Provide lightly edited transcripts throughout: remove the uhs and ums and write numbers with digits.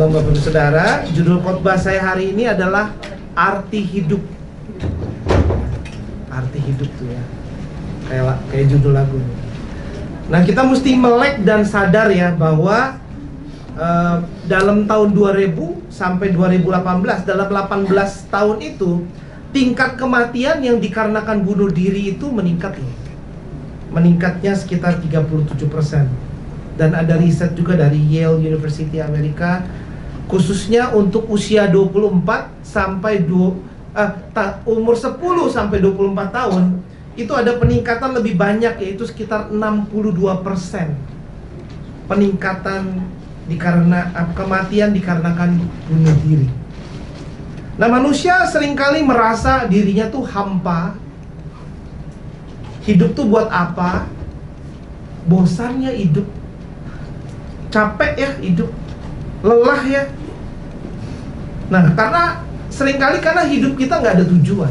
Shalom Bapak Ibu Saudara. Judul khotbah saya hari ini adalah arti hidup. Arti hidup tuh ya, kayak judul lagu. Nah, kita mesti melek dan sadar ya bahwa dalam tahun 2000 sampai 2018, dalam 18 tahun itu tingkat kematian yang dikarenakan bunuh diri itu meningkat ya. Meningkatnya sekitar 37%. Dan ada riset juga dari Yale University Amerika, khususnya untuk usia 24 sampai umur 10 sampai 24 tahun, itu ada peningkatan lebih banyak, yaitu sekitar 62% peningkatan kematian dikarenakan bunuh diri. Nah, manusia seringkali merasa dirinya tuh hampa. Hidup tuh buat apa? Bosannya hidup. Capek ya hidup, lelah ya. Nah, karena hidup kita nggak ada tujuan,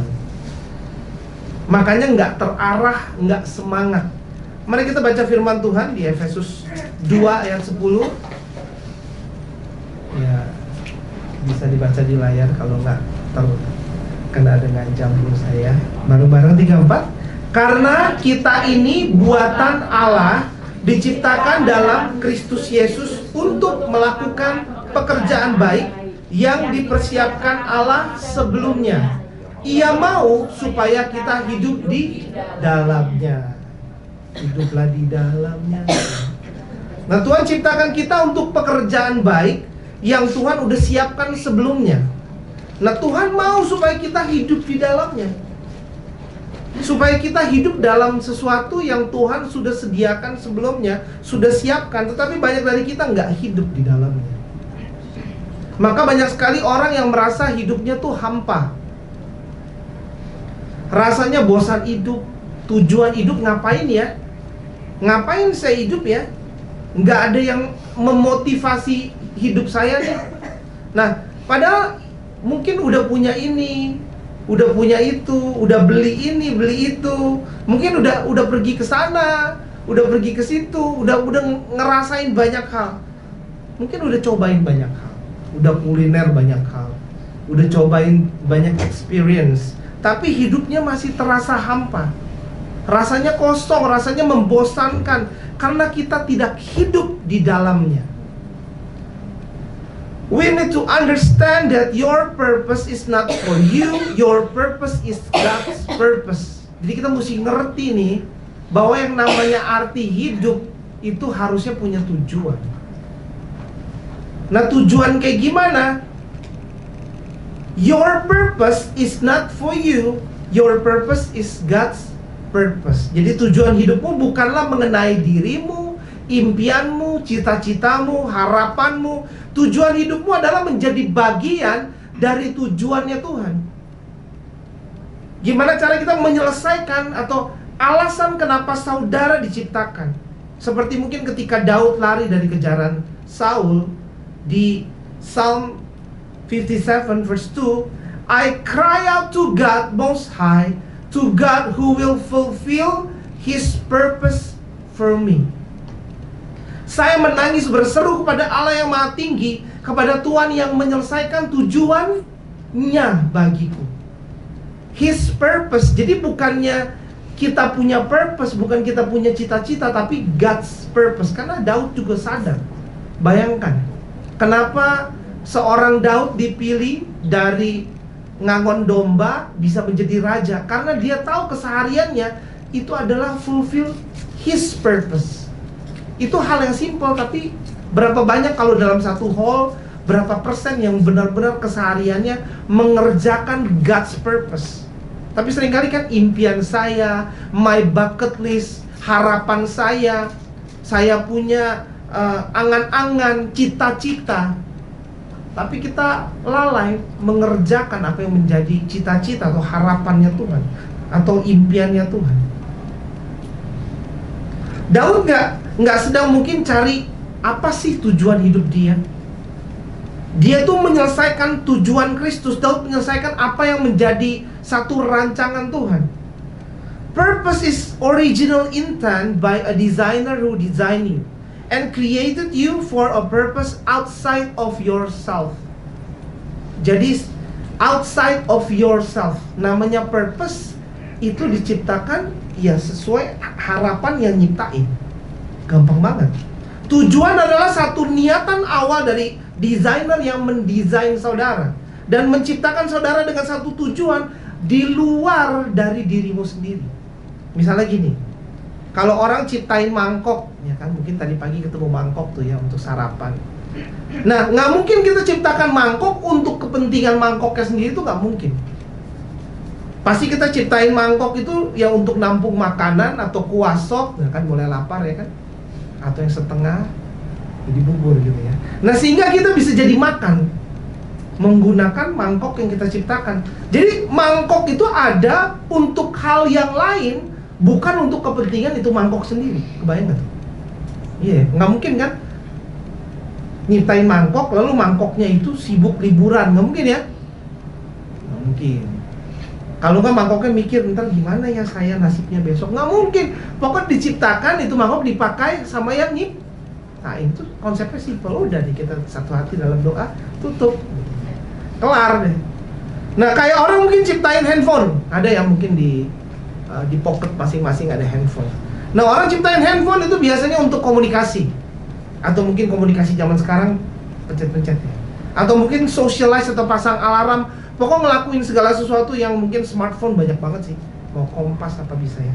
makanya nggak terarah, nggak semangat. Mari kita baca firman Tuhan di Efesus 2 ayat 10. Ya, bisa dibaca di layar kalau nggak terkena dengan jambul saya. Bareng-bareng 3-4. Karena kita ini buatan Allah, diciptakan dalam Kristus Yesus untuk melakukan pekerjaan baik yang dipersiapkan Allah sebelumnya. Ia mau supaya kita hidup di dalamnya. Hiduplah di dalamnya. Nah, Tuhan ciptakan kita untuk pekerjaan baik yang Tuhan udah siapkan sebelumnya. Nah, Tuhan mau supaya kita hidup di dalamnya, supaya kita hidup dalam sesuatu yang Tuhan sudah sediakan sebelumnya, sudah siapkan. Tetapi banyak dari kita nggak hidup di dalamnya. Maka banyak sekali orang yang merasa hidupnya tuh hampa. Rasanya bosan hidup. Tujuan hidup ngapain ya? Ngapain saya hidup ya? Nggak ada yang memotivasi hidup saya nih. Nah, padahal mungkin udah punya ini, udah punya itu, udah beli ini, beli itu. Mungkin udah pergi ke sana, udah pergi ke situ, udah ngerasain banyak hal. Mungkin udah cobain banyak hal, udah kuliner banyak hal, udah cobain banyak experience. Tapi hidupnya masih terasa hampa. Rasanya kosong, rasanya membosankan karena kita tidak hidup di dalamnya. We need to understand that your purpose is not for you, your purpose is God's purpose. Jadi kita mesti ngerti nih bahwa yang namanya arti hidup itu harusnya punya tujuan. Nah, tujuan kayak gimana? Your purpose is not for you, your purpose is God's purpose. Jadi tujuan hidupmu bukanlah mengenai dirimu, impianmu, cita-citamu, harapanmu. Tujuan hidupmu adalah menjadi bagian dari tujuannya Tuhan. Gimana cara kita menyelesaikan atau alasan kenapa saudara diciptakan? Seperti mungkin ketika Daud lari dari kejaran Saul di Psalm 57 verse 2, I cry out to God most high, to God who will fulfill His purpose for me. Saya menangis berseru kepada Allah yang Maha Tinggi, kepada Tuhan yang menyelesaikan tujuannya bagiku. His purpose. Jadi bukannya kita punya purpose, bukan kita punya cita-cita, tapi God's purpose. Karena Daud juga sadar. Bayangkan, kenapa seorang Daud dipilih dari ngangon domba bisa menjadi raja? Karena dia tahu kesehariannya itu adalah fulfill His purpose. Itu hal yang simpel, tapi berapa banyak kalau dalam satu hall, berapa persen yang benar-benar kesehariannya mengerjakan God's purpose. Tapi seringkali kan impian saya, my bucket list, harapan saya punya angan-angan, cita-cita. Tapi kita lalai mengerjakan apa yang menjadi cita-cita atau harapannya Tuhan, atau impiannya Tuhan. Daud nggak sedang mungkin cari apa sih tujuan hidup dia. Dia tuh menyelesaikan tujuan Kristus. Daud menyelesaikan apa yang menjadi satu rancangan Tuhan. Purpose is original intent by a designer who designing, and created you for a purpose outside of yourself. Jadi outside of yourself, namanya purpose itu diciptakan ya sesuai harapan yang nyiptain. Gampang banget. Tujuan adalah satu niatan awal dari desainer yang mendesain saudara dan menciptakan saudara dengan satu tujuan di luar dari dirimu sendiri. Misalnya gini, kalau orang ciptain mangkok, ya kan, mungkin tadi pagi ketemu mangkok tuh ya untuk sarapan. Nah, nggak mungkin kita ciptakan mangkok untuk kepentingan mangkoknya sendiri, itu nggak mungkin. Pasti kita ciptain mangkok itu ya untuk nampung makanan atau kuah sop, ya kan, mulai lapar ya kan, atau yang setengah jadi bubur gitu ya. Nah, sehingga kita bisa jadi makan menggunakan mangkok yang kita ciptakan. Jadi mangkok itu ada untuk hal yang lain, bukan untuk kepentingan itu mangkok sendiri. Kebayang nggak tuh? Iya, nggak mungkin kan nyiptain mangkok lalu mangkoknya itu sibuk liburan, nggak mungkin ya? Nggak mungkin. Kalau nggak mangkoknya mikir ntar gimana ya saya nasibnya besok, nggak mungkin. Pokoknya diciptakan itu mangkok dipakai sama yang nyip. Nah itu konsepnya simpel, udah nih kita satu hati dalam doa, tutup, kelar deh. Nah kayak orang mungkin ciptain handphone, ada yang mungkin di pocket masing-masing ada handphone. Nah orang ciptain handphone itu biasanya untuk komunikasi, atau mungkin komunikasi zaman sekarang pencet-pencet ya, atau mungkin socialize atau pasang alarm. Pokoknya ngelakuin segala sesuatu yang mungkin smartphone banyak banget sih. Mau kompas apa bisa ya,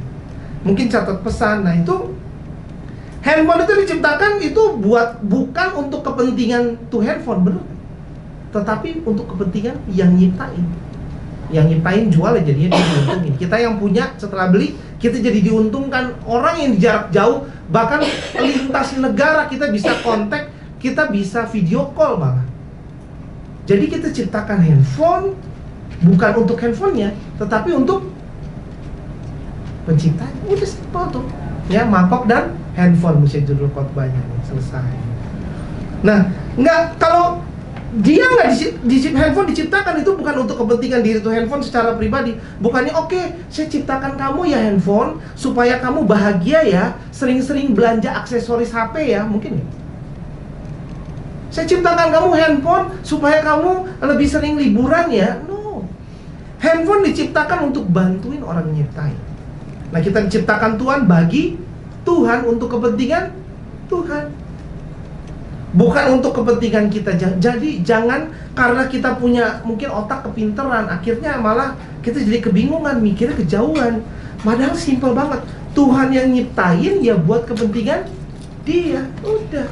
mungkin catat pesan. Nah itu handphone itu diciptakan itu bukan untuk kepentingan tuh handphone, bener, tetapi untuk kepentingan yang nyiptain. Yang nyiptain jual ya, jadinya dia diuntungin. Kita yang punya setelah beli, kita jadi diuntungkan. Orang yang di jarak jauh, bahkan lintas negara kita bisa kontak, kita bisa video call malah. Jadi kita ciptakan handphone bukan untuk handphonenya, tetapi untuk penciptanya. Udah simpel tuh. Ya, mangkok dan handphone mesti judul khotbahnya nih, selesai. Nah, kalau dia nggak handphone diciptakan itu bukan untuk kepentingan diri tuh handphone secara pribadi. Bukannya oke, saya ciptakan kamu ya handphone supaya kamu bahagia ya, sering-sering belanja aksesoris HP ya, mungkin ya. Saya ciptakan kamu handphone supaya kamu lebih sering liburan ya. No. Handphone diciptakan untuk bantuin orang nyiptain. Nah, kita diciptakan Tuhan bagi Tuhan untuk kepentingan Tuhan, bukan untuk kepentingan kita. Jadi jangan karena kita punya mungkin otak kepinteran, akhirnya malah kita jadi kebingungan, mikirnya kejauhan. Padahal simpel banget. Tuhan yang nyiptain ya buat kepentingan Dia. Udah.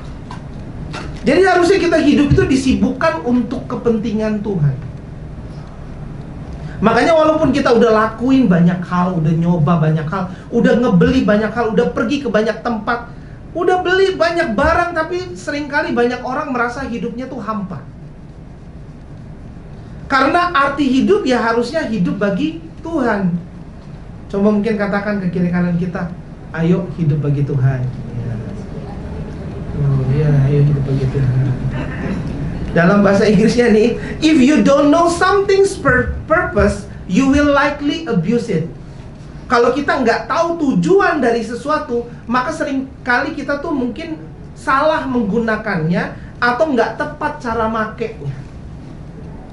Jadi harusnya kita hidup itu disibukkan untuk kepentingan Tuhan. Makanya walaupun kita udah lakuin banyak hal, udah nyoba banyak hal, udah ngebeli banyak hal, udah pergi ke banyak tempat, udah beli banyak barang, tapi seringkali banyak orang merasa hidupnya tuh hampa. Karena arti hidup ya harusnya hidup bagi Tuhan. Coba mungkin katakan ke kiri kanan kita, ayo hidup bagi Tuhan. Oh iya, ayo hidup bagi Tuhan. Dalam bahasa Inggrisnya nih, if you don't know something's purpose, you will likely abuse it. Kalau kita nggak tahu tujuan dari sesuatu, maka seringkali kita tuh mungkin salah menggunakannya atau nggak tepat cara makainya.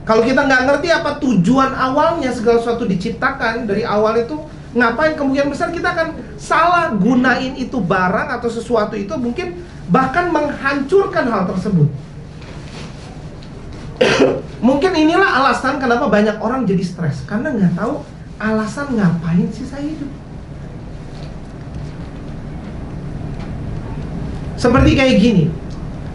Kalau kita nggak ngerti apa tujuan awalnya segala sesuatu diciptakan dari awal itu ngapain, kemungkinan besar kita akan salah gunain itu barang atau sesuatu itu, mungkin bahkan menghancurkan hal tersebut. Mungkin inilah alasan kenapa banyak orang jadi stres, karena nggak tahu alasan ngapain sih saya hidup. Seperti kayak gini,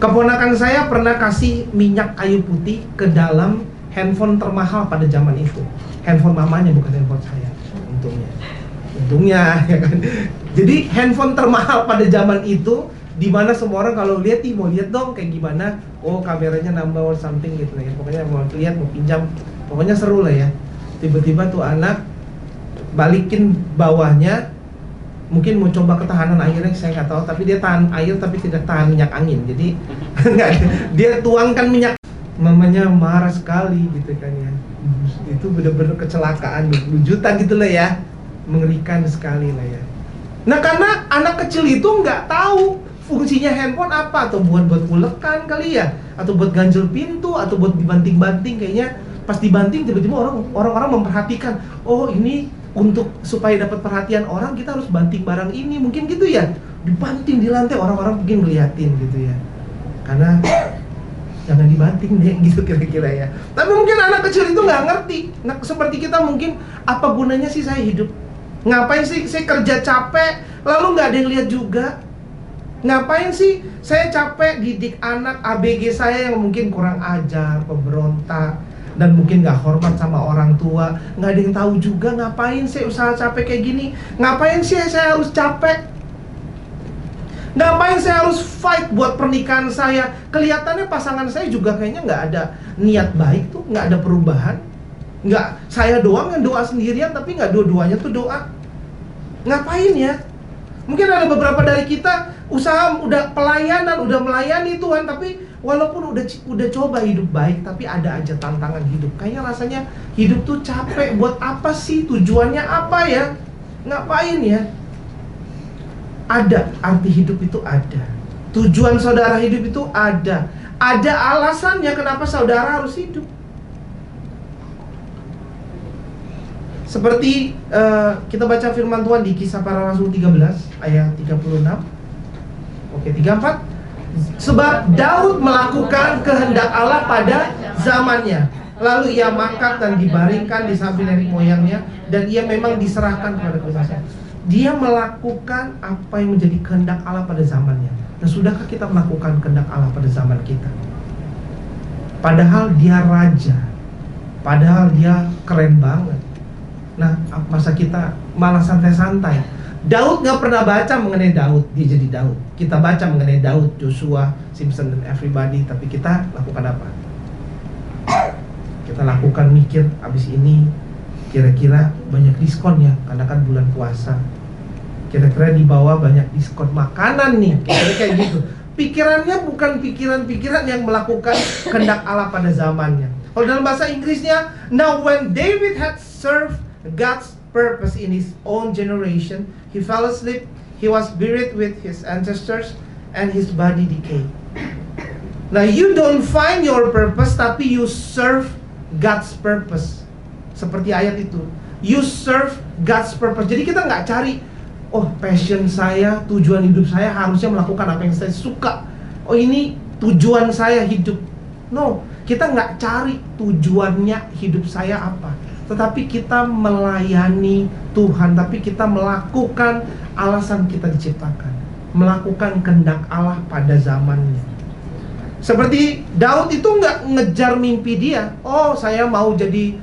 keponakan saya pernah kasih minyak kayu putih ke dalam handphone termahal pada zaman itu. Handphone mamanya, bukan handphone saya. Untungnya ya kan. Jadi handphone termahal pada zaman itu, dimana semua orang kalau lihat, mau lihat dong kayak gimana, oh kameranya nambah or something gitu ya. Pokoknya mau lihat, mau pinjam, pokoknya seru lah ya. Tiba-tiba tuh anak balikin bawahnya, mungkin mau coba ketahanan airnya, saya nggak tahu, tapi dia tahan air tapi tidak tahan minyak angin. Jadi dia tuangkan minyak, mamanya marah sekali gitu kan ya. Itu bener-bener kecelakaan 20 juta gitu lah ya, mengerikan sekali lah ya. Nah karena anak kecil itu nggak tahu fungsinya handphone apa? Atau buat ulekan kali ya? Atau buat ganjel pintu? Atau buat dibanting-banting? Kayaknya pas dibanting tiba-tiba orang-orang memperhatikan, oh ini untuk supaya dapat perhatian orang kita harus banting barang ini, mungkin gitu ya. Dibanting di lantai, orang-orang mungkin ngeliatin gitu ya. Karena jangan dibanting deh gitu kira-kira ya. Tapi mungkin anak kecil itu nggak ngerti. Nah, seperti kita mungkin, apa gunanya sih saya hidup? Ngapain sih saya kerja capek lalu nggak ada yang lihat juga? Ngapain sih saya capek didik anak ABG saya yang mungkin kurang ajar, pemberontak, dan mungkin nggak hormat sama orang tua, nggak ada yang tahu juga. Ngapain saya usaha capek kayak gini? Ngapain sih saya harus capek? Ngapain saya harus fight buat pernikahan saya? Kelihatannya pasangan saya juga kayaknya nggak ada niat baik tuh, nggak ada perubahan. Nggak, saya doang yang doa sendirian, tapi nggak dua-duanya tuh doa. Ngapain ya? Mungkin ada beberapa dari kita usaha udah pelayanan, udah melayani Tuhan, tapi walaupun udah coba hidup baik, tapi ada aja tantangan hidup. Kayaknya rasanya hidup tuh capek. Buat apa sih? Tujuannya apa ya? Ngapain ya? Ada, arti hidup itu ada. Tujuan saudara hidup itu ada. Ada alasannya kenapa saudara harus hidup. Seperti kita baca firman Tuhan di Kisah Para Rasul 13 ayat 36. Oke, 34. Sebab Daud melakukan kehendak Allah pada zamannya. Lalu ia makat dan dibaringkan di samping nenek moyangnya, dan ia memang diserahkan kepada kuasa. Dia melakukan apa yang menjadi kehendak Allah pada zamannya. Nah, sudahkah kita melakukan kehendak Allah pada zaman kita? Padahal dia raja, padahal dia keren banget. Nah, masa kita malah santai-santai? Daud gak pernah baca mengenai Daud, dia jadi Daud. Kita baca mengenai Daud, Joshua, Simpson, dan everybody. Tapi kita lakukan apa? Kita lakukan mikir, abis ini kira-kira banyak diskon ya, karena kan bulan puasa. Kira-kira di bawah banyak diskon makanan nih, kira-kira kayak gitu. Pikirannya bukan pikiran-pikiran yang melakukan kehendak Allah pada zamannya. Kalau dalam bahasa Inggrisnya, now when David had served God's purpose in his own generation, he fell asleep, he was buried with his ancestors, and his body decayed. Nah, you don't find your purpose, tapi you serve God's purpose. Seperti ayat itu, you serve God's purpose. Jadi kita nggak cari, oh passion saya, tujuan hidup saya harusnya melakukan apa yang saya suka. Oh ini tujuan saya hidup. No, kita nggak cari tujuannya hidup saya apa. Tetapi kita melayani Tuhan, tapi kita melakukan alasan kita diciptakan, melakukan kehendak Allah pada zamannya. Seperti Daud itu nggak ngejar mimpi dia. Oh saya mau jadi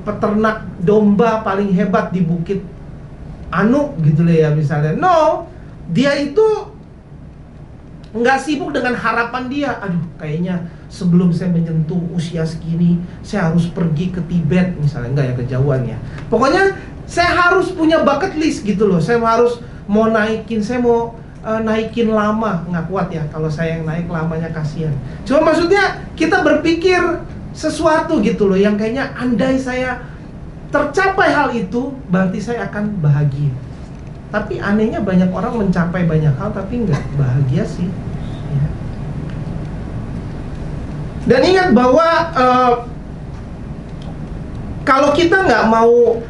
peternak domba paling hebat di bukit Anu gitu lah ya misalnya. No, dia itu nggak sibuk dengan harapan dia. Aduh, kayaknya sebelum saya menyentuh usia segini, saya harus pergi ke Tibet misalnya. Enggak ya, kejauhan ya. Pokoknya saya harus punya bucket list gitu loh. Saya harus saya mau naikin lama. Nggak kuat ya kalau saya yang naik lamanya, kasihan. Cuma maksudnya kita berpikir sesuatu gitu loh, yang kayaknya andai saya tercapai hal itu, berarti saya akan bahagia. Tapi anehnya banyak orang mencapai banyak hal tapi nggak bahagia sih ya. Dan ingat bahwa kalau kita nggak mau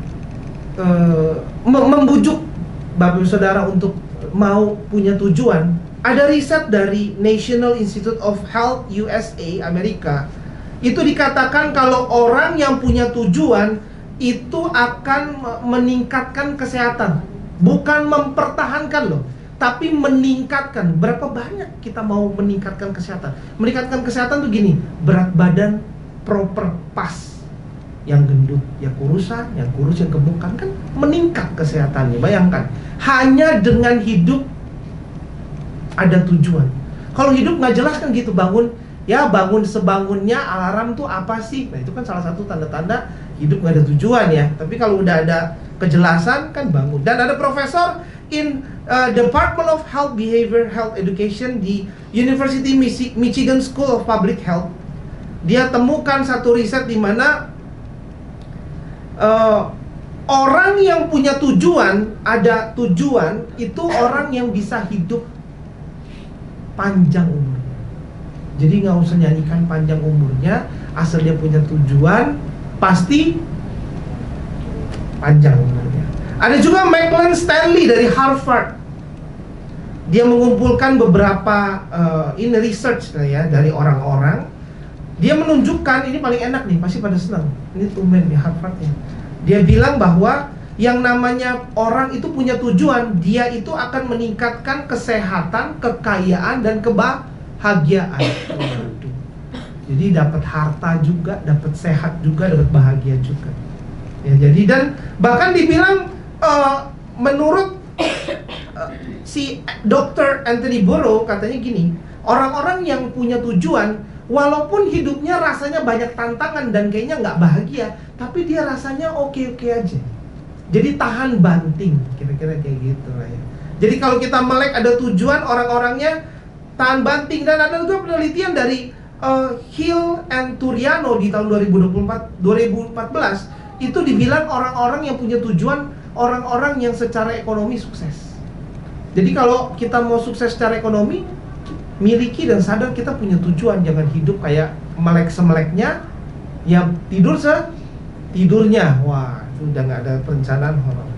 membujuk Bapak Ibu Saudara untuk mau punya tujuan, ada riset dari National Institute of Health USA Amerika, itu dikatakan kalau orang yang punya tujuan itu akan meningkatkan kesehatan. Bukan mempertahankan loh, tapi meningkatkan. Berapa banyak kita mau meningkatkan kesehatan? Meningkatkan kesehatan tuh gini, berat badan proper, pas. Yang gendut ya kurusan, yang kurus yang gemuk, kan meningkat kesehatannya. Bayangkan, hanya dengan hidup ada tujuan. Kalau hidup nggak jelas kan gitu, bangun sebangunnya, alarm tuh apa sih? Nah itu kan salah satu tanda-tanda hidup nggak ada tujuan ya. Tapi kalau udah ada kejelasan kan bangun. Dan ada profesor in Department of Health Behavior Health Education di University Michigan School of Public Health. Dia temukan satu riset di mana orang yang punya tujuan, ada tujuan, itu orang yang bisa hidup panjang umurnya. Jadi nggak usah nyanyikan panjang umurnya, asal dia punya tujuan, pasti panjang umurnya. Ada juga Maclean Stanley dari Harvard. Dia mengumpulkan beberapa research ya dari orang-orang. Dia menunjukkan, ini paling enak nih, pasti pada senang. Ini tumben di Harvard ya. Dia bilang bahwa yang namanya orang itu punya tujuan, dia itu akan meningkatkan kesehatan, kekayaan, dan kebahagiaan. Jadi dapat harta juga, dapat sehat juga, dapat bahagia juga. Ya, jadi dan bahkan dibilang menurut si Dr. Anthony Burrow katanya gini, orang-orang yang punya tujuan, walaupun hidupnya rasanya banyak tantangan dan kayaknya nggak bahagia, tapi dia rasanya oke-oke aja. Jadi tahan banting, kira-kira kayak gitu lah ya. Jadi kalau kita melek ada tujuan, orang-orangnya tahan banting. Dan ada juga penelitian dari Hill and Turiano di tahun 2014 itu dibilang orang-orang yang punya tujuan, orang-orang yang secara ekonomi sukses. Jadi kalau kita mau sukses secara ekonomi, miliki dan sadar kita punya tujuan. Jangan hidup kayak melek semeleknya, ya tidur tidurnya. Wah, itu udah nggak ada perencanaan horor.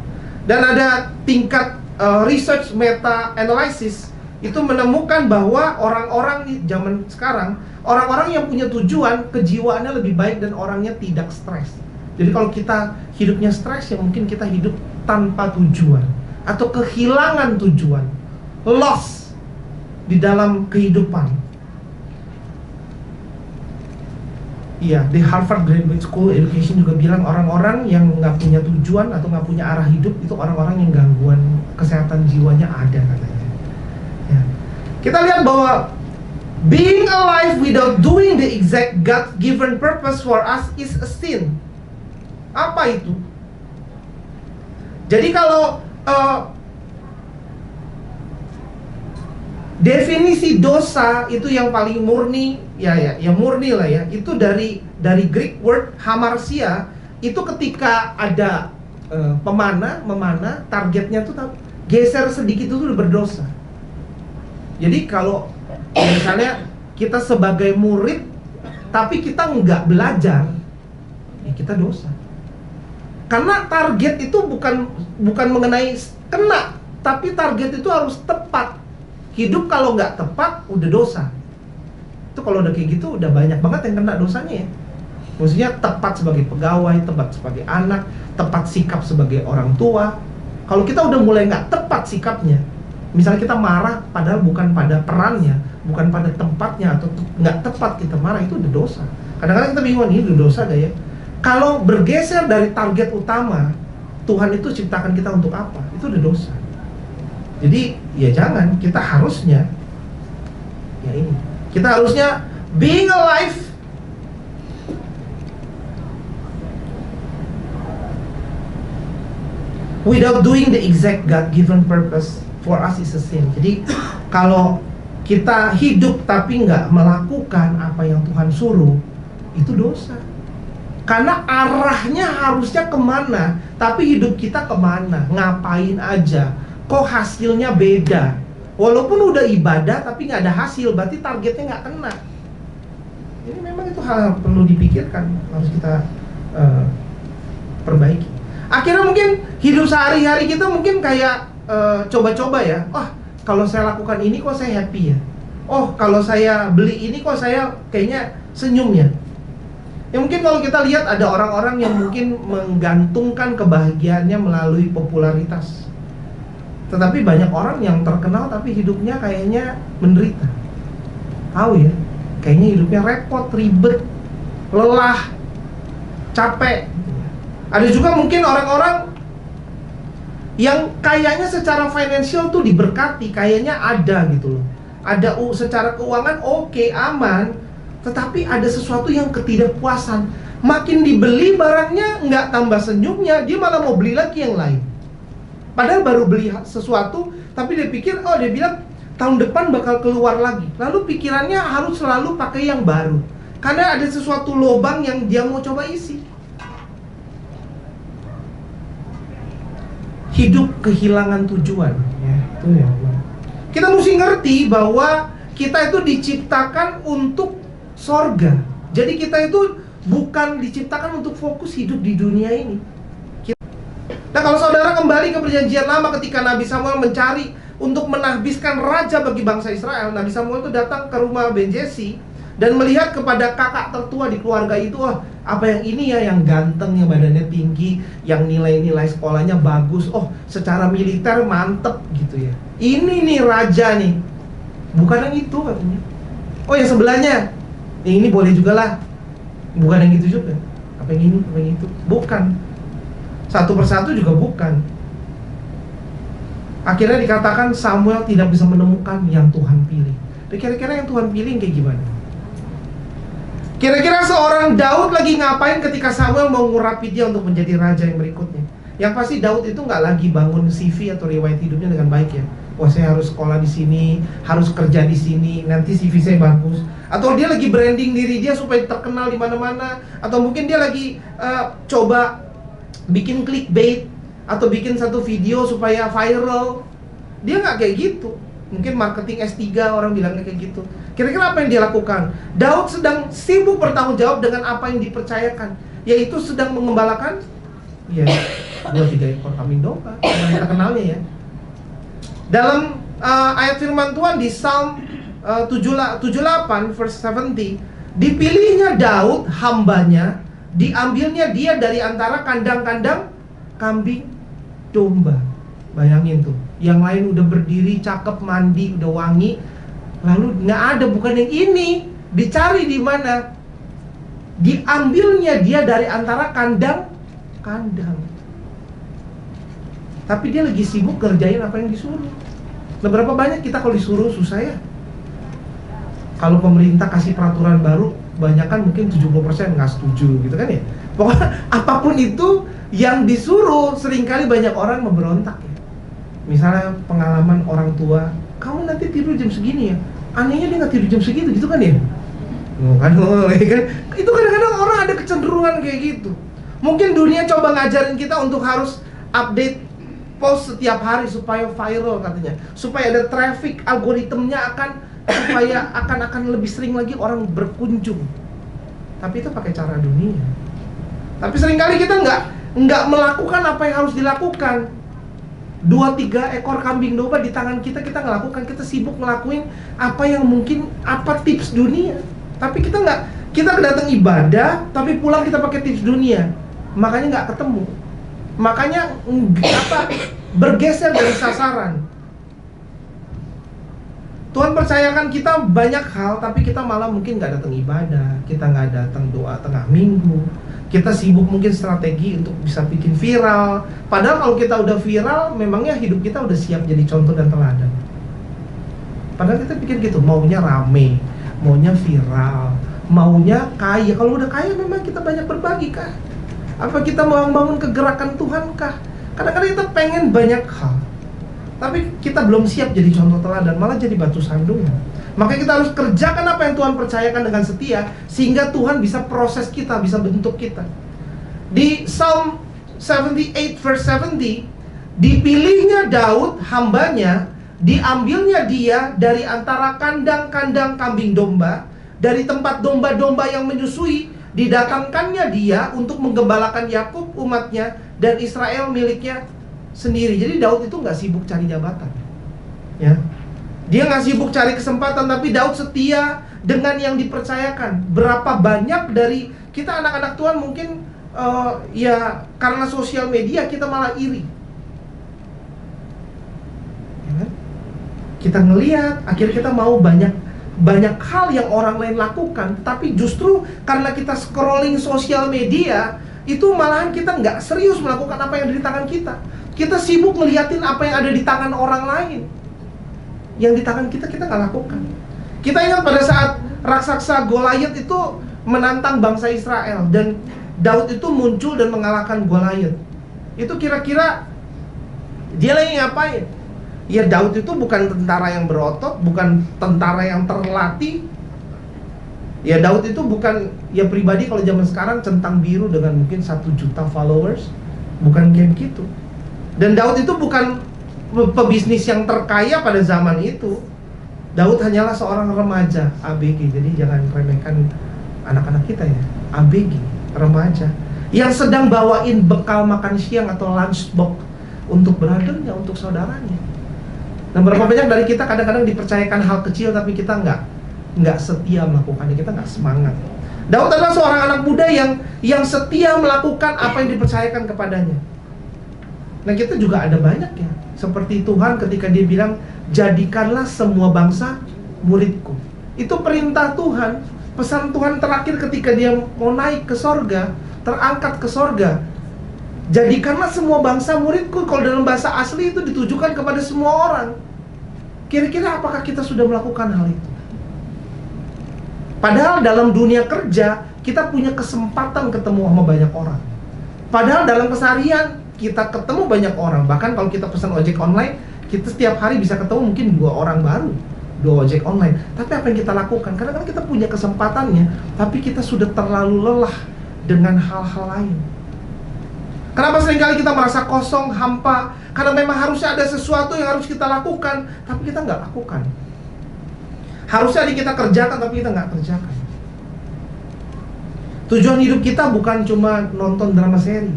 Dan ada tingkat research meta-analysis itu menemukan bahwa orang-orang di zaman sekarang, orang-orang yang punya tujuan, kejiwaannya lebih baik dan orangnya tidak stres. Jadi kalau kita hidupnya stres, ya mungkin kita hidup tanpa tujuan atau kehilangan tujuan, loss di dalam kehidupan. Iya, di Harvard Graduate School Education juga bilang orang-orang yang nggak punya tujuan atau nggak punya arah hidup itu orang-orang yang gangguan kesehatan jiwanya ada katanya. Ya. Kita lihat bahwa being alive without doing the exact God-given purpose for us is a sin. Apa itu? Jadi kalau definisi dosa itu yang paling murni, ya murni lah ya. Itu dari Greek word hamartia. Itu ketika ada memanah, targetnya tuh geser sedikit itu udah berdosa. Jadi kalau misalnya kita sebagai murid tapi kita nggak belajar, ya kita dosa. Karena target itu bukan mengenai kena, tapi target itu harus tepat. Hidup kalau nggak tepat udah dosa. Itu kalau udah kayak gitu udah banyak banget yang kena dosanya ya. Maksudnya tepat sebagai pegawai, tepat sebagai anak, tepat sikap sebagai orang tua. Kalau kita udah mulai nggak tepat sikapnya, misalnya kita marah padahal bukan pada perannya, bukan pada tempatnya, atau nggak tepat kita marah, itu udah dosa. Kadang-kadang kita bingung, ini udah dosa gak ya? Kalau bergeser dari target utama, Tuhan itu ciptakan kita untuk apa? Itu udah dosa. Jadi ya jangan, kita harusnya ya ini. Kita harusnya being alive without doing the exact God-given purpose for us is a sin. Jadi kalau kita hidup tapi nggak melakukan apa yang Tuhan suruh, itu dosa. Karena arahnya harusnya kemana, tapi hidup kita kemana, ngapain aja, kok hasilnya beda. Walaupun udah ibadah tapi nggak ada hasil, berarti targetnya nggak kena. Ini memang itu hal yang perlu dipikirkan, harus kita perbaiki. Akhirnya mungkin hidup sehari-hari kita mungkin kayak coba-coba ya. Oh, kalau saya lakukan ini kok saya happy ya. Oh, kalau saya beli ini kok saya kayaknya senyum ya. Ya mungkin kalau kita lihat ada orang-orang yang mungkin menggantungkan kebahagiaannya melalui popularitas. Tetapi banyak orang yang terkenal tapi hidupnya kayaknya menderita. Tahu ya, kayaknya hidupnya repot, ribet, lelah, capek. Ada juga mungkin orang-orang yang kayaknya secara finansial tuh diberkati, kayaknya ada gitu loh. Ada secara keuangan oke, aman. Tetapi ada sesuatu yang ketidakpuasan. Makin dibeli barangnya nggak tambah senyumnya, dia malah mau beli lagi yang lain. Padahal baru beli sesuatu, tapi dia pikir, oh dia bilang tahun depan bakal keluar lagi. Lalu pikirannya harus selalu pakai yang baru. Karena ada sesuatu lubang yang dia mau coba isi. Hidup kehilangan tujuan ya, itu ya. Kita mesti ngerti bahwa kita itu diciptakan untuk sorga. Jadi kita itu bukan diciptakan untuk fokus hidup di dunia ini. Nah, kalau saudara kembali ke perjanjian lama, ketika Nabi Samuel mencari untuk menahbiskan raja bagi bangsa Israel, Nabi Samuel itu datang ke rumah Ben Jesse dan melihat kepada kakak tertua di keluarga itu, oh, apa yang ini ya, yang ganteng, yang badannya tinggi, yang nilai-nilai sekolahnya bagus, oh, secara militer mantep gitu ya. Ini nih raja nih. Bukan yang itu katanya. Oh, yang sebelahnya, yang ini boleh juga lah. Bukan yang itu juga. Apa yang ini, apa yang itu. Bukan. Satu persatu juga bukan. Akhirnya dikatakan Samuel tidak bisa menemukan yang Tuhan pilih. Kira-kira yang Tuhan pilih kayak gimana? Kira-kira seorang Daud lagi ngapain ketika Samuel mau ngurapi dia untuk menjadi raja yang berikutnya? Yang pasti Daud itu nggak lagi bangun CV atau riwayat hidupnya dengan baik ya. Wah, saya harus sekolah di sini, harus kerja di sini, nanti CV saya bagus. Atau dia lagi branding diri dia supaya terkenal di mana-mana. Atau mungkin dia lagi coba bikin clickbait atau bikin satu video supaya viral. Dia nggak kayak gitu. Mungkin marketing S3 orang bilangnya kayak gitu. Kira-kira apa yang dia lakukan? Daud sedang sibuk bertanggung jawab dengan apa yang dipercayakan, yaitu sedang mengembalakan 2-3 ekor kambing domba. Yang kita kenalnya ya. Dalam ayat firman Tuhan di Psalm 78 verse 70, dipilihnya Daud hambanya, diambilnya dia dari antara kandang-kandang kambing domba. Bayangin tuh, yang lain udah berdiri, cakep, mandi, udah wangi, lalu nggak ada, bukan yang ini. Dicari di mana? Diambilnya dia dari antara kandang-kandang. Tapi dia lagi sibuk kerjain apa yang disuruh. Nah, berapa banyak kita kalau disuruh susah ya? Kalau pemerintah kasih peraturan baru, banyakan mungkin 70% nggak setuju gitu kan ya. Pokoknya apapun itu yang disuruh, seringkali banyak orang memberontak ya. Misalnya pengalaman orang tua, kamu nanti tidur jam segini ya. Anehnya dia nggak tidur jam segitu gitu kan ya. Kan itu kadang-kadang orang ada kecenderungan kayak gitu. Mungkin dunia coba ngajarin kita untuk harus update post setiap hari supaya viral katanya, supaya ada traffic, algoritmnya akan lebih sering lagi orang berkunjung. Tapi itu pakai cara dunia. Tapi seringkali kita nggak melakukan apa yang harus dilakukan. 2-3 ekor kambing domba di tangan kita ngelakukan, kita sibuk ngelakuin apa yang mungkin apa tips dunia. Tapi kita datang ibadah, tapi pulang kita pakai tips dunia. Makanya nggak ketemu. Makanya bergeser dari sasaran. Tuhan percayakan kita banyak hal, tapi kita malah mungkin nggak datang ibadah, kita nggak datang doa tengah minggu. Kita sibuk mungkin strategi untuk bisa bikin viral. Padahal kalau kita udah viral, memangnya hidup kita udah siap jadi contoh dan teladan. Padahal kita pikir gitu, maunya rame, maunya viral, maunya kaya. Kalau udah kaya memang kita banyak berbagi kah? Apa kita mau membangun kegerakan Tuhan kah? Kadang-kadang kita pengen banyak hal, tapi kita belum siap jadi contoh teladan, malah jadi batu sandungan. Maka kita harus kerjakan apa yang Tuhan percayakan dengan setia, sehingga Tuhan bisa proses kita, bisa bentuk kita. Di Psalm 78 verse 70, dipilihnya Daud hambanya, diambilnya dia dari antara kandang-kandang kambing domba, dari tempat domba-domba yang menyusui, didatangkannya dia untuk menggembalakan Yakub umatnya dan Israel miliknya sendiri. Jadi Daud itu nggak sibuk cari jabatan, ya. Dia nggak sibuk cari kesempatan, tapi Daud setia dengan yang dipercayakan. Berapa banyak dari kita anak-anak Tuhan mungkin ya karena sosial media kita malah iri, ya kan? Kita ngelihat, akhirnya kita mau banyak hal yang orang lain lakukan, tapi justru karena kita scrolling sosial media, itu malahan kita nggak serius melakukan apa yang ada di tangan kita. Kita sibuk ngeliatin apa yang ada di tangan orang lain. Yang di tangan kita nggak lakukan. Kita ingat pada saat raksasa Goliat itu menantang bangsa Israel, dan Daud itu muncul dan mengalahkan Goliat. Itu kira-kira dia lagi ngapain? Ya, Daud itu bukan tentara yang berotot, bukan tentara yang terlatih. Ya, Daud itu bukan, ya pribadi kalau zaman sekarang centang biru dengan mungkin 1 juta followers. Bukan kayak gitu. Dan Daud itu bukan pebisnis yang terkaya pada zaman itu. Daud hanyalah seorang remaja, ABG. Jadi jangan remehkan anak-anak kita ya. ABG, remaja yang sedang bawain bekal makan siang atau lunchbox untuk brothernya, untuk saudaranya. Dan berapa banyak dari kita kadang-kadang dipercayakan hal kecil tapi kita nggak setia melakukannya, kita nggak semangat. Daud adalah seorang anak muda yang setia melakukan apa yang dipercayakan kepadanya. Nah, kita juga ada banyak ya, seperti Tuhan ketika dia bilang, jadikanlah semua bangsa muridku. Itu perintah Tuhan, pesan Tuhan terakhir ketika dia mau naik ke sorga, terangkat ke sorga. Jadikanlah semua bangsa muridku. Kalau dalam bahasa asli itu ditujukan kepada semua orang. Kira-kira apakah kita sudah melakukan hal itu? Padahal dalam dunia kerja kita punya kesempatan ketemu sama banyak orang. Padahal dalam keseharian kita ketemu banyak orang. Bahkan kalau kita pesan ojek online, kita setiap hari bisa ketemu mungkin 2 orang baru, 2 ojek online. Tapi apa yang kita lakukan? Kadang-kadang kita punya kesempatannya, tapi kita sudah terlalu lelah dengan hal-hal lain. Kenapa seringkali kita merasa kosong, hampa? Karena memang harusnya ada sesuatu yang harus kita lakukan, tapi kita nggak lakukan. Harusnya kita kerjakan, tapi kita nggak kerjakan. Tujuan hidup kita bukan cuma nonton drama seri,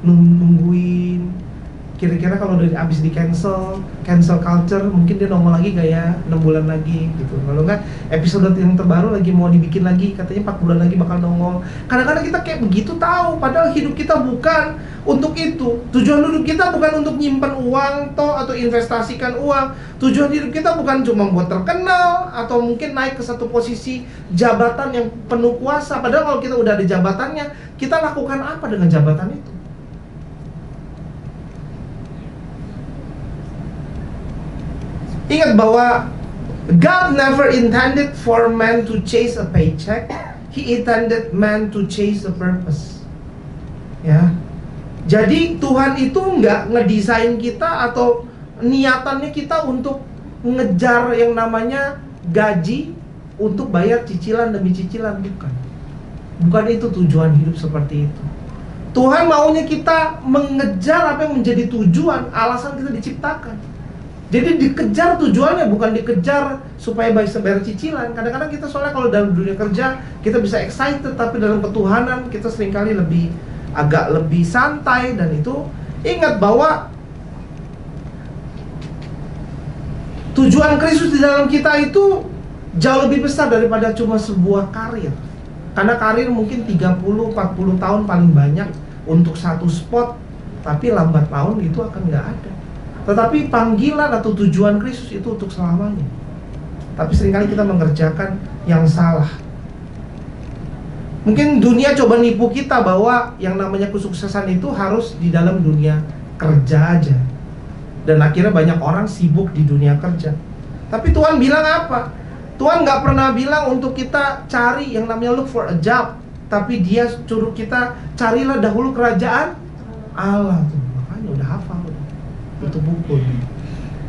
nungguin kira-kira kalau udah abis di cancel culture, mungkin dia nongol lagi gak ya 6 bulan lagi gitu. Kalau enggak, episode yang terbaru lagi mau dibikin lagi, katanya 4 bulan lagi bakal nongol. Kadang-kadang kita kayak begitu tahu, padahal hidup kita bukan untuk itu. Tujuan hidup kita bukan untuk nyimpan uang atau investasikan uang. Tujuan hidup kita bukan cuma buat terkenal atau mungkin naik ke satu posisi jabatan yang penuh kuasa. Padahal kalau kita udah ada jabatannya, kita lakukan apa dengan jabatan itu? Ingat bahwa God never intended for man to chase a paycheck. He intended man to chase a purpose. Ya. Jadi Tuhan itu nggak ngedesain kita atau niatannya kita untuk ngejar yang namanya gaji untuk bayar cicilan demi cicilan, bukan. Bukan itu tujuan hidup seperti itu. Tuhan maunya kita mengejar apa yang menjadi tujuan, alasan kita diciptakan. Jadi dikejar tujuannya, bukan dikejar supaya bayar cicilan. Kadang-kadang kita soalnya kalau dalam dunia kerja kita bisa excited, tapi dalam ketuhanan kita seringkali agak lebih santai. Dan itu ingat bahwa tujuan Kristus di dalam kita itu jauh lebih besar daripada cuma sebuah karir. Karena karir mungkin 30-40 tahun paling banyak untuk satu spot, tapi lambat laun itu akan nggak ada. Tetapi panggilan atau tujuan Kristus itu untuk selamanya. Tapi seringkali kita mengerjakan yang salah. Mungkin dunia coba nipu kita bahwa yang namanya kesuksesan itu harus di dalam dunia kerja aja. Dan akhirnya banyak orang sibuk di dunia kerja. Tapi Tuhan bilang apa? Tuhan gak pernah bilang untuk kita cari yang namanya look for a job. Tapi dia suruh kita carilah dahulu kerajaan Allah. Makanya udah hafal itu buku.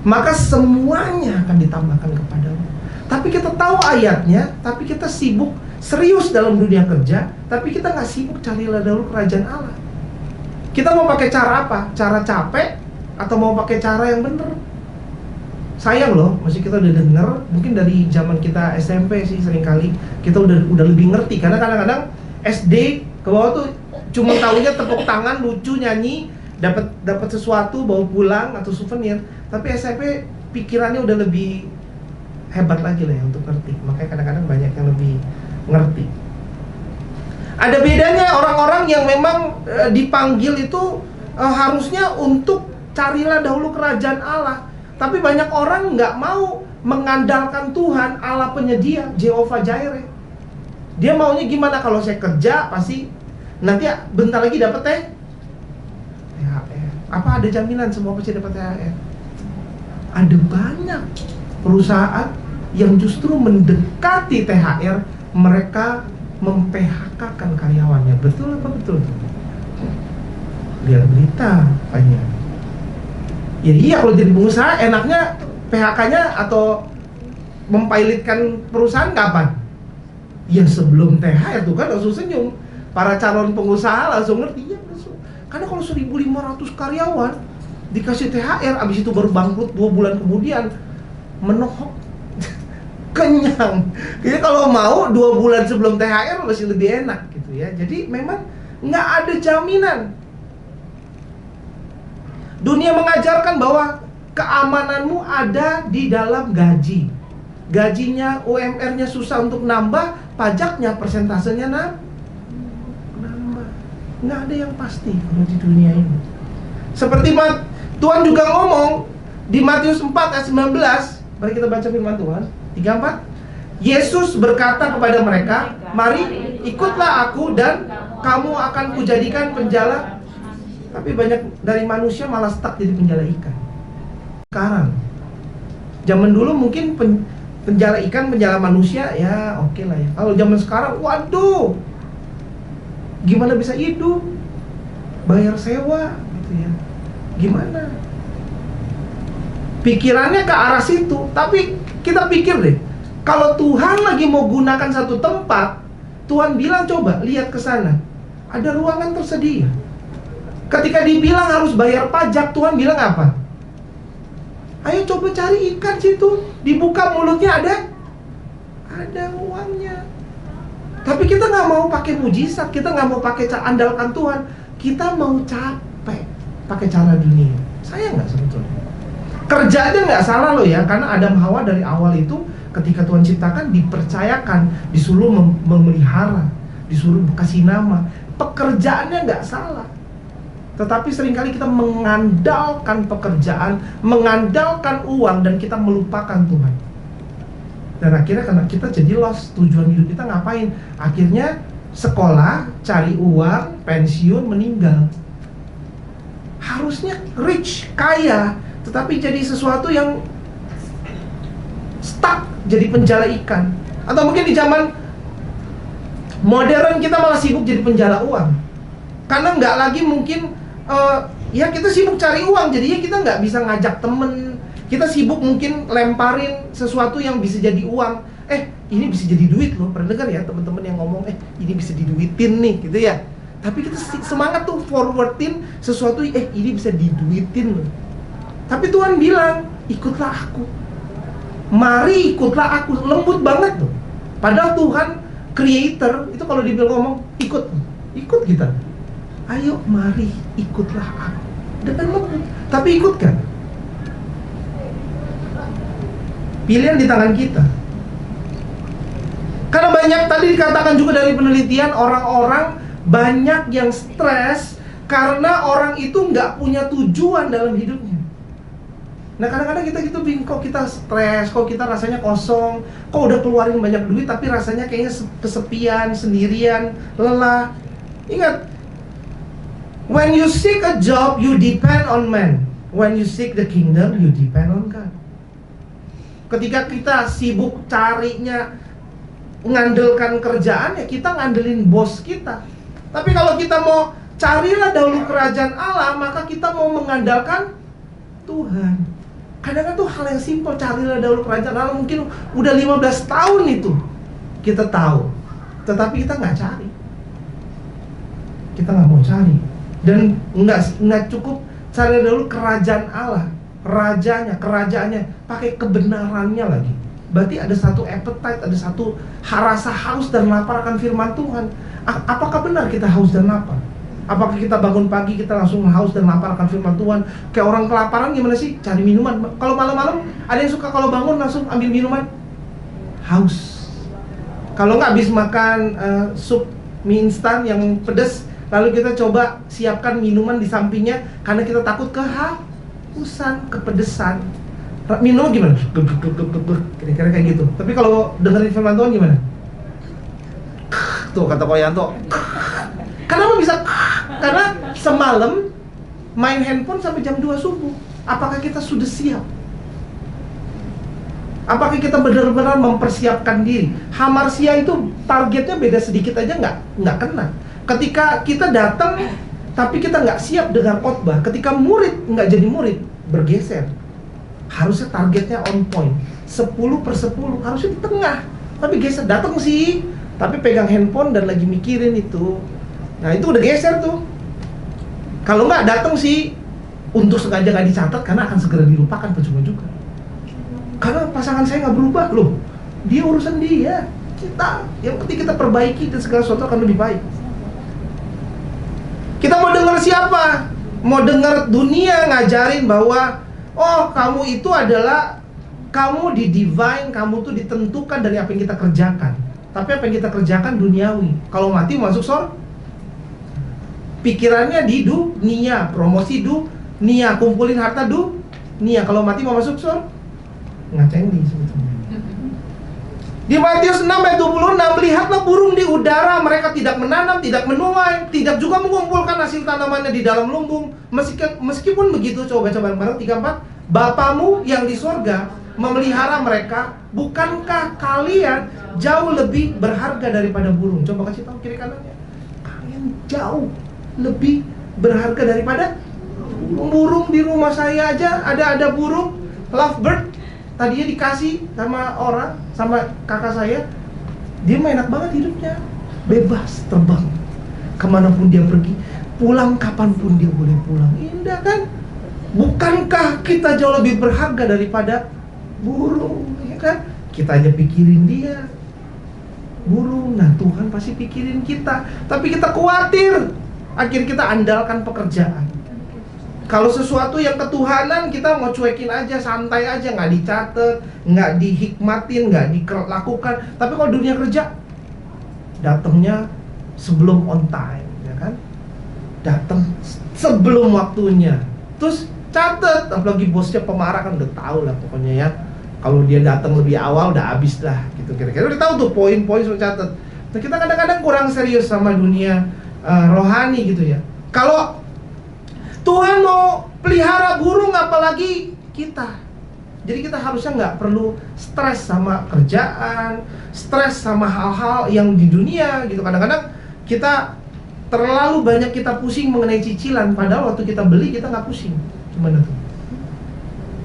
Maka semuanya akan ditambahkan kepadamu. Tapi kita tahu ayatnya, tapi kita sibuk serius dalam dunia kerja, tapi kita gak sibuk carilah dahulu kerajaan Allah. Kita mau pakai cara apa? Cara capek atau mau pakai cara yang benar? Sayang loh, masih kita udah denger, mungkin dari zaman kita SMP sih seringkali kita udah lebih ngerti. Karena kadang-kadang SD ke bawah tuh cuma tahunya tepuk tangan, lucu, nyanyi, dapat sesuatu bawa pulang atau souvenir. Tapi SMP pikirannya udah lebih hebat lagi lah ya untuk ngerti. Makanya kadang-kadang banyak yang lebih ngerti. Ada bedanya orang-orang yang memang dipanggil itu harusnya untuk carilah dahulu kerajaan Allah. Tapi banyak orang nggak mau mengandalkan Tuhan Allah penyedia, Jehovah Jireh. Dia maunya gimana? Kalau saya kerja pasti nanti bentar lagi dapat THR. Apa ada jaminan semua pasti dapat THR? Ada banyak perusahaan yang justru mendekati THR, mereka mem-PHK-kan karyawannya. Betul apa betul? Lihat berita banyak. Ya iya, kalau jadi pengusaha enaknya PHK-nya atau mempilotkan perusahaan kapan? Ya sebelum THR tuh kan langsung senyum. Para calon pengusaha langsung ngerti ya langsung. Karena kalau 1.500 karyawan dikasih THR, abis itu baru bangkrut 2 bulan kemudian, menohok. kenyang. Jadi kalau mau 2 bulan sebelum THR masih lebih enak gitu ya. Jadi memang nggak ada jaminan. Dunia mengajarkan bahwa keamananmu ada di dalam gaji. Gajinya, UMR-nya susah untuk nambah, pajaknya, persentasenya nambah. Nggak ada yang pasti kalau di dunia ini. Seperti Tuhan juga ngomong di Matius 4 ayat 19. Mari kita baca firman Tuhan 34. Yesus berkata kepada mereka, mari ikutlah aku dan kamu akan kujadikan penjala. Tapi banyak dari manusia malah stuck jadi penjala ikan. Sekarang, zaman dulu mungkin penjala ikan, penjala manusia, ya oke lah ya. Kalau zaman sekarang, waduh, gimana bisa hidup? Bayar sewa, gitu ya. Gimana? Pikirannya ke arah situ. Tapi kita pikir deh, kalau Tuhan lagi mau gunakan satu tempat, Tuhan bilang coba lihat ke sana, ada ruangan tersedia. Ketika dibilang harus bayar pajak, Tuhan bilang apa? Ayo coba cari ikan situ, dibuka mulutnya ada uangnya. Tapi kita nggak mau pakai mujizat, kita nggak mau pakai andalkan Tuhan, kita mau capek pakai cara dunia. Saya nggak sebetulnya. Kerjanya nggak salah loh ya, karena Adam Hawa dari awal itu ketika Tuhan ciptakan dipercayakan, disuruh memelihara, disuruh kasih nama. Pekerjaannya nggak salah. Tetapi seringkali kita mengandalkan pekerjaan, mengandalkan uang, dan kita melupakan Tuhan. Dan akhirnya karena kita jadi lost, tujuan hidup kita ngapain? Akhirnya sekolah, cari uang, pensiun, meninggal. Harusnya rich, kaya, tetapi jadi sesuatu yang stuck, jadi penjala ikan. Atau mungkin di zaman modern kita malah sibuk jadi penjala uang. Karena nggak lagi mungkin ya kita sibuk cari uang, jadinya kita nggak bisa ngajak temen. Kita sibuk mungkin lemparin sesuatu yang bisa jadi uang. Ini bisa jadi duit loh. Pernah dengar ya teman-teman yang ngomong, ini bisa diduitin nih, gitu ya. Tapi kita semangat tuh forwardin sesuatu, ini bisa diduitin loh. Tapi Tuhan bilang, ikutlah aku. Mari ikutlah aku. Lembut banget loh. Padahal Tuhan creator itu kalau dibilang ngomong, ikut kita. Ayo mari ikutlah aku. Dengan lembut. Tapi ikut kan? Pilihan di tangan kita. Karena banyak tadi dikatakan juga dari penelitian, orang-orang banyak yang stres karena orang itu nggak punya tujuan dalam hidupnya. Nah kadang-kadang kita gitu bingung, kok kita stres, kok kita rasanya kosong, kok udah keluarin banyak duit tapi rasanya kayaknya kesepian, sendirian, lelah. Ingat, when you seek a job, you depend on man. When you seek the kingdom, you depend on God. Ketika kita sibuk carinya, ngandelkan kerjaan, ya kita ngandelin bos kita. Tapi kalau kita mau carilah dahulu kerajaan Allah, maka kita mau mengandalkan Tuhan. Kadang-kadang tuh hal yang simpel, carilah dahulu kerajaan Allah, mungkin udah 15 tahun itu kita tahu, tetapi kita nggak cari. Kita nggak mau cari. Dan nggak cukup cari dahulu kerajaan Allah, rajanya, kerajaannya, pakai kebenarannya lagi. Berarti ada satu appetite, ada satu rasa haus dan lapar akan firman Tuhan. Apakah benar kita haus dan lapar? Apakah kita bangun pagi kita langsung haus dan lapar akan firman Tuhan? Kayak orang kelaparan gimana sih? Cari minuman. Kalau malam-malam ada yang suka kalau bangun langsung ambil minuman? Haus. Kalau nggak habis makan sup mie instan yang pedas, lalu kita coba siapkan minuman di sampingnya karena kita takut kehausan, kepedesan. Minum gimana? Kira-kira kayak gitu. Tapi kalau dengerin firman Tuhan gimana? Tuh kata Koyanto. Kenapa bisa? Karena semalam main handphone sampai jam 2 subuh. Apakah kita sudah siap? Apakah kita benar-benar mempersiapkan diri? Hamarsia itu targetnya beda sedikit aja nggak kena. Ketika kita datang tapi kita nggak siap dengan khotbah, ketika murid nggak jadi murid, bergeser. Harusnya targetnya on point, 10/10, harusnya di tengah. Tapi geser, datang sih, tapi pegang handphone dan lagi mikirin itu. Nah itu udah geser tuh. Kalau nggak datang sih, untuk sengaja nggak dicatat karena akan segera dilupakan, percuma juga. Karena pasangan saya nggak berubah loh. Dia urusan dia. Yang penting kita perbaiki dan segala sesuatu akan lebih baik. Kita mau dengar siapa? Mau dengar dunia ngajarin bahwa oh, kamu itu adalah, kamu di divine, kamu tuh ditentukan dari apa yang kita kerjakan. Tapi apa yang kita kerjakan duniawi. Kalau mati masuk surga. Pikirannya di dunia, promosi dunia, kumpulin harta dunia. Kalau mati mau masuk surga. Ngaceng di sebetulnya. Di Matius 6 ayat 26, lihatlah burung di udara, mereka tidak menanam, tidak menuai, tidak juga mengumpulkan hasil tanamannya di dalam lumbung. Meskipun begitu, coba baca bareng-bareng 34, Bapamu yang di surga memelihara mereka, bukankah kalian jauh lebih berharga daripada burung? Coba kasih tahu kiri kanannya. Kalian jauh lebih berharga daripada burung. Di rumah saya aja ada burung lovebird. Tadinya dikasih sama orang, sama kakak saya. Dia mah enak banget hidupnya, bebas terbang kemanapun dia pergi, pulang kapanpun dia boleh pulang. Indah kan? Bukankah kita jauh lebih berharga daripada burung, ya kan? Kita aja pikirin dia, burung. Nah, Tuhan pasti pikirin kita. Tapi kita khawatir, akhirnya kita andalkan pekerjaan. Kalau sesuatu yang ketuhanan, kita mau cuekin aja, santai aja, nggak dicatat, nggak dihikmatin, nggak dilakukan. Tapi kalau dunia kerja, datangnya sebelum on time, ya kan? Datang sebelum waktunya. Terus catat, apalagi bosnya pemarah kan udah tahu lah pokoknya ya. Kalau dia datang lebih awal udah habis lah, gitu kira-kira. Udah tahu tuh poin-poin sudah catat. Nah, kita kadang-kadang kurang serius sama dunia rohani gitu ya. Kalau Tuhan mau pelihara burung, apalagi kita. Jadi kita harusnya nggak perlu stres sama kerjaan, stres sama hal-hal yang di dunia gitu. Kadang-kadang kita terlalu banyak kita pusing mengenai cicilan, padahal waktu kita beli kita nggak pusing. Gimana tuh?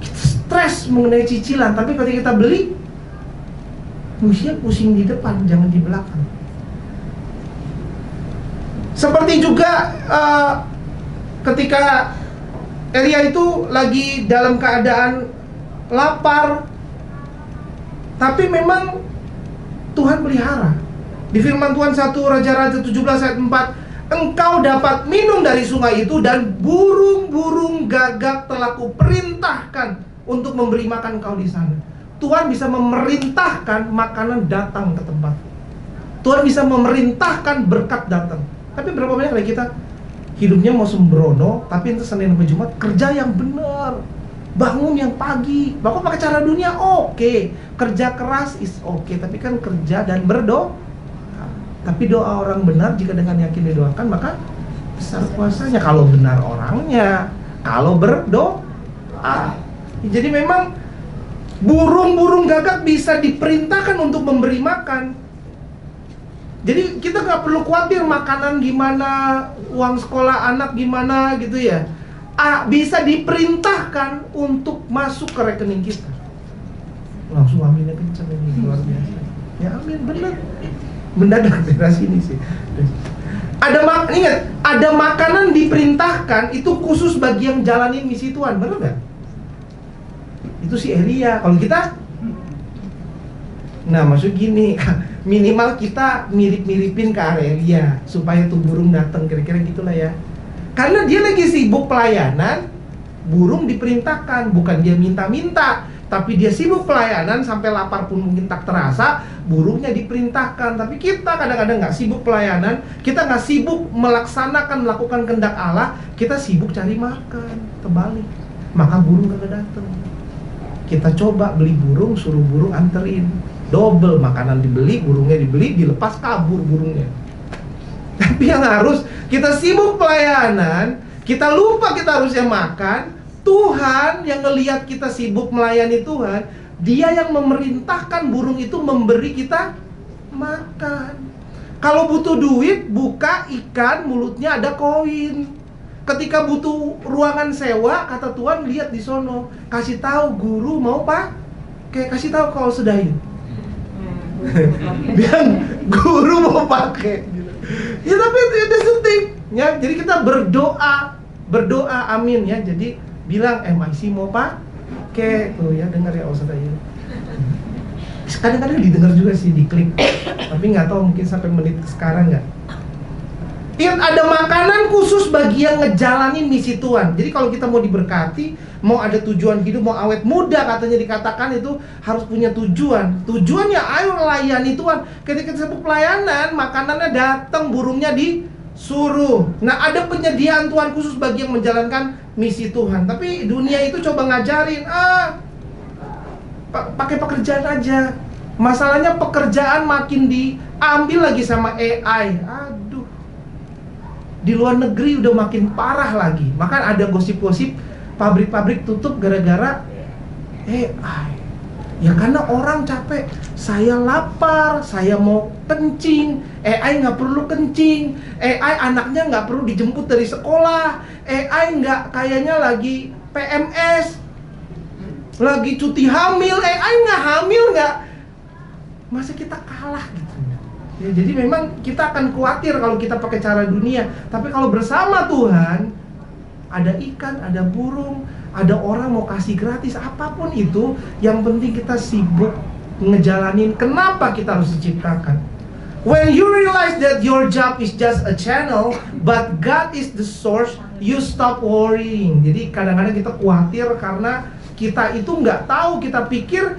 Kita stres mengenai cicilan, tapi ketika kita beli, mestinya pusing di depan, jangan di belakang. Seperti juga ketika Elia itu lagi dalam keadaan lapar, tapi memang Tuhan pelihara. Di firman Tuhan 1 Raja-Raja 17 ayat 4, engkau dapat minum dari sungai itu, dan burung-burung gagak telah kuperintahkan untuk memberi makan kau di sana. Tuhan bisa memerintahkan makanan datang ke tempat. Tuhan bisa memerintahkan berkat datang. Tapi berapa banyak dari kita hidupnya mau sembrono, tapi itu Senin sampai Jumat kerja yang benar, bangun yang pagi, bahkan pakai cara dunia oke, kerja keras is oke, tapi kan kerja dan berdoa. Tapi doa orang benar jika dengan yakin didoakan, maka besar kuasanya. Kalau benar orangnya, kalau berdoa. Jadi memang burung-burung gagak bisa diperintahkan untuk memberi makan. Jadi kita nggak perlu khawatir makanan gimana, uang sekolah anak gimana gitu ya. Bisa diperintahkan untuk masuk ke rekening kita. Langsung aminnya kencang ini, luar biasa. Ya amin, benar. Mendadak dari sini sih. Ingat, ada makanan diperintahkan itu khusus bagi yang jalanin misi Tuhan, benar nggak? Itu si Elia. Kalau kita, nah maksud gini, minimal kita mirip-miripin ke Elia supaya tuh burung datang, kira-kira gitulah ya. Karena dia lagi sibuk pelayanan, burung diperintahkan, bukan dia minta-minta, tapi dia sibuk pelayanan sampai lapar pun mungkin tak terasa, burungnya diperintahkan. Tapi kita kadang-kadang nggak sibuk pelayanan, kita nggak sibuk melakukan kehendak Allah, kita sibuk cari makan, terbalik, maka burung kagak datang. Kita coba beli burung, suruh burung anterin, double, makanan dibeli, burungnya dibeli, dilepas kabur burungnya. Tapi yang harus kita sibuk pelayanan, kita lupa kita harusnya makan. Tuhan yang ngelihat kita sibuk melayani Tuhan, Dia yang memerintahkan burung itu memberi kita makan. Kalau butuh duit, buka ikan, mulutnya ada koin. Ketika butuh ruangan sewa, kata Tuhan, lihat di sono, kasih tahu guru mau pak, kayak kasih tahu kalau sedain. Biar guru mau pakai. Ya tapi itu penting. Ya, jadi kita berdoa, amin ya. Jadi bilang MIC mau pakai tuh ya, dengar ya Ustaz Ayu. Kadang-kadang didengar juga sih, diklik. Tapi nggak tahu mungkin sampai menit sekarang nggak. Ingat, ada makanan khusus bagi yang ngejalanin misi Tuhan. Jadi kalau kita mau diberkati, mau ada tujuan hidup, mau awet muda katanya dikatakan itu harus punya tujuan. Tujuannya ayo layani Tuhan. Ketika disebut pelayanan, makanannya datang, burungnya disuruh. Nah, ada penyediaan Tuhan khusus bagi yang menjalankan misi Tuhan. Tapi dunia itu coba ngajarin, pakai pekerjaan aja. Masalahnya pekerjaan makin diambil lagi sama AI. Aduh. Di luar negeri udah makin parah lagi. Maka ada gosip-gosip pabrik-pabrik tutup gara-gara AI. Ya karena orang capek. Saya lapar, saya mau kencing, AI nggak perlu kencing, AI anaknya nggak perlu dijemput dari sekolah, AI nggak kayaknya lagi PMS, lagi cuti hamil, AI nggak hamil nggak. Masa kita kalah gitu. Ya, jadi memang kita akan khawatir kalau kita pakai cara dunia. Tapi kalau bersama Tuhan, ada ikan, ada burung, ada orang mau kasih gratis, apapun itu, yang penting kita sibuk ngejalanin kenapa kita harus diciptakan. When you realize that your job is just a channel, but God is the source, you stop worrying. Jadi kadang-kadang kita khawatir karena kita itu nggak tahu, kita pikir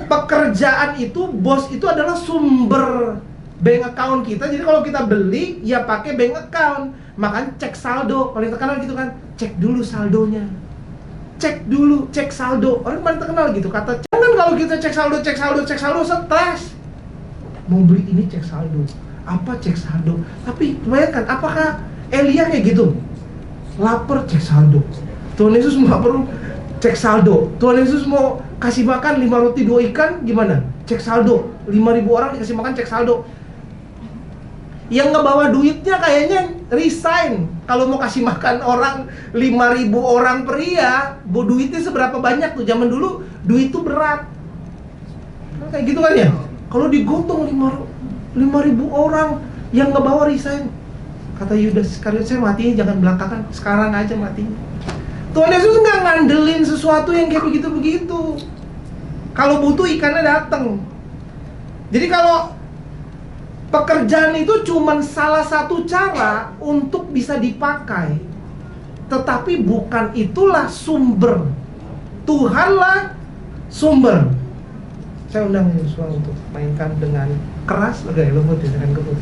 pekerjaan itu, bos itu adalah sumber bank account kita. Jadi kalau kita beli, ya pakai bank account. Makanya cek saldo, paling terkenal gitu kan. Cek dulu saldonya. Cek dulu, cek saldo. Orang paling terkenal gitu kata. Jangan kalau kita cek saldo, stres. Mau beli ini cek saldo. Apa cek saldo? Tapi bayangkan, apakah Elia kayak gitu? Lapar cek saldo. Tuhan Yesus nggak perlu cek saldo. Tuhan Yesus mau kasih makan 5 roti 2 ikan, gimana? Cek saldo. 5.000 orang dikasih makan, cek saldo. Yang ngebawa duitnya kayaknya resign. Kalau mau kasih makan orang 5.000 orang pria, duitnya seberapa banyak tuh? Zaman dulu duit itu berat. Kayak gitu kan ya? Kalau digotong 5.000 orang, yang ngebawa resign. Kata Yudas Iskariot, saya matinya jangan belakangan, sekarang aja matinya. Tuhan Yesus nggak ngandelin sesuatu yang kayak begitu-begitu. Kalau butuh ikannya datang. Jadi kalau pekerjaan itu cuma salah satu cara untuk bisa dipakai, tetapi bukan itulah sumber. Tuhanlah sumber. Saya undang Yosua untuk mainkan dengan keras, agak lembut ya, dengan kebut.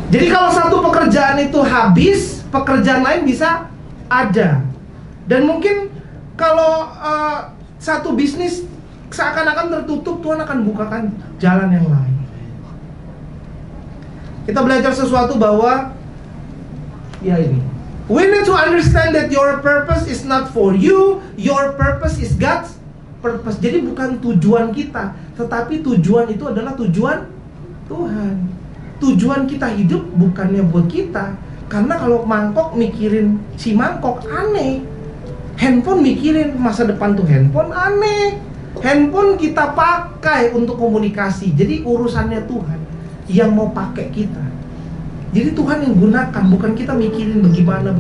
Jadi kalau satu pekerjaan itu habis, pekerjaan lain bisa ada. Dan mungkin kalau satu bisnis seakan-akan tertutup, Tuhan akan bukakan jalan yang lain. Kita belajar sesuatu bahwa ya ini, we need to understand that your purpose is not for you, your purpose is God's purpose. Jadi bukan tujuan kita, tetapi tujuan itu adalah tujuan Tuhan. Tujuan kita hidup bukannya buat kita. Karena kalau mangkok mikirin si mangkok, aneh. Handphone mikirin masa depan tuh handphone, aneh. Handphone kita pakai untuk komunikasi. Jadi urusannya Tuhan yang mau pakai kita. Jadi Tuhan yang gunakan, bukan kita mikirin bagaimana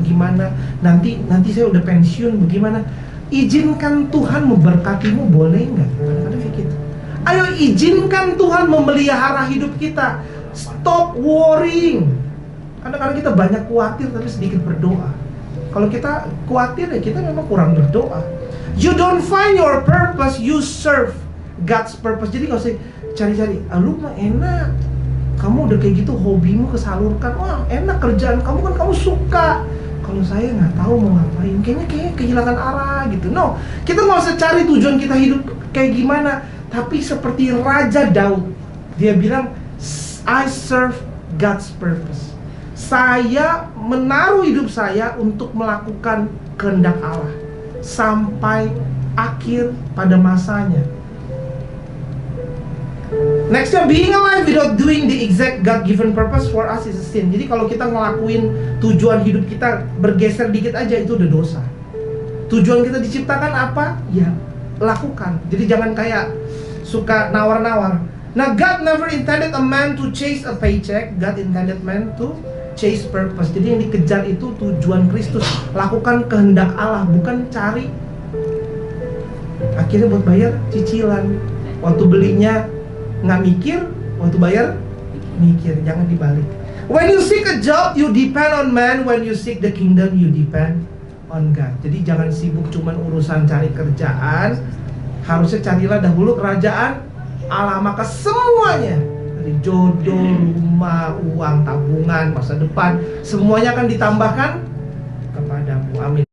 nanti saya udah pensiun bagaimana. Izinkan Tuhan memberkatimu, boleh nggak? Kadang-kadang kayak gitu. Ayo izinkan Tuhan memelihara hidup kita. Stop worrying. Kadang-kadang kita banyak khawatir tapi sedikit berdoa. Kalau kita khawatir ya kita memang kurang berdoa. You don't find your purpose, you serve God's purpose. Jadi nggak usah cari-cari. Lu mah enak, kamu udah kayak gitu, hobimu kesalurkan. Wah enak kerjaan kamu kan, kamu suka. Kalau saya nggak tahu mau ngapain, kayaknya kehilangan arah gitu. No, kita nggak usah cari tujuan kita hidup kayak gimana. Tapi seperti Raja Daud, dia bilang, I serve God's purpose. Saya menaruh hidup saya untuk melakukan kehendak Allah sampai akhir pada masanya. Nextnya, being alive without doing the exact God-given purpose for us is a sin. Jadi kalau kita ngelakuin tujuan hidup kita bergeser dikit aja, itu udah dosa. Tujuan kita diciptakan apa? Ya, lakukan. Jadi jangan kayak suka nawar-nawar. Nah, God never intended a man to chase a paycheck. God intended man to chase purpose. Jadi yang dikejar itu tujuan Kristus. Lakukan kehendak Allah, bukan cari Akhirnya buat bayar cicilan. Waktu belinya nggak mikir, waktu bayar mikir. Jangan dibalik. When you seek a job, you depend on man. When you seek the kingdom, you depend on God. Jadi jangan sibuk cuman urusan cari kerjaan. Harusnya carilah dahulu kerajaan Allah. Maka semuanya, dari jodoh, rumah, uang, tabungan, masa depan, semuanya akan ditambahkan kepadamu. Amin.